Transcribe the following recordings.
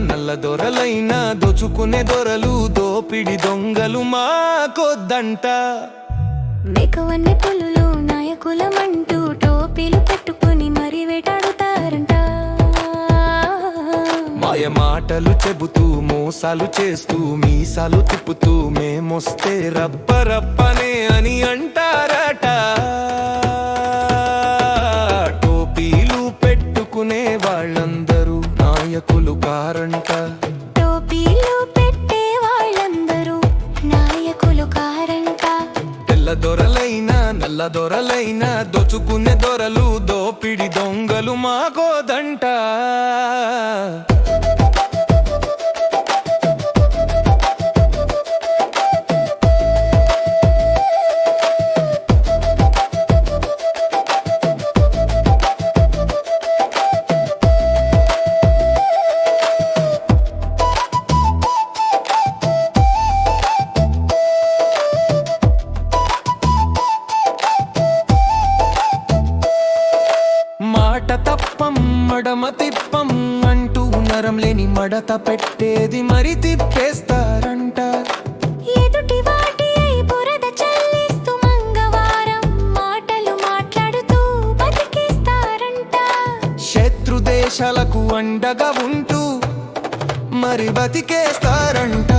నల్లదొరలైనా దోచుకునే దొరలు దోపిడి దొంగలు మాకొద్దంట. మెకవన్నె పులులు నాయకులమంటూ టోపీలు పెట్టుకుని మరి వేటాడుతారంట. మాయ మాటలు చెబుతూ మోసాలు చేస్తూ మీసాలు తిప్పుతూ మేమొస్తే రప్పరప్పనే అని అంటారట. టోపీలు పెట్టుకునే వాళ్ళందరూ నాయకులు కారంట. టోపీలు పెట్టే వాళ్ళందరూ నాయకులు కారంట. తెల్లదొరలైనా నల్లదొరలైనా దోచుకునే దొరలు దోపిడి దొంగలు మాకోదంట. మాట తప్పం మడమ తిప్పం అంటూ నరం లేని మడత పెట్టేది మరి తిప్పేస్తారంట. ఎదుటి వాటి బురద చల్లిస్తూ మంగవారం మాటలు మాట్లాడుతూ బతికేస్తారంట. శత్రు దేశాలకు అండగా ఉంటూ మరి బతికేస్తారంట.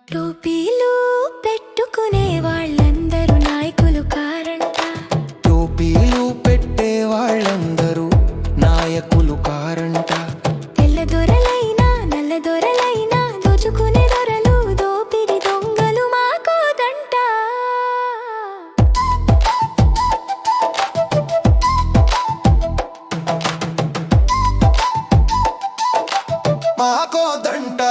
టోపీలు పెట్టుకునే వాళ్ళందరూ నాయకులు కారంట. టోపీలు పెట్టే వాళ్ళందరూ నాయకులు కారంట. తెల్లదొరలైనా నల్లదొరలైనా దోచుకునే దొరలు దోపిడి దొంగలు మాకోదంట. మాకోదంట.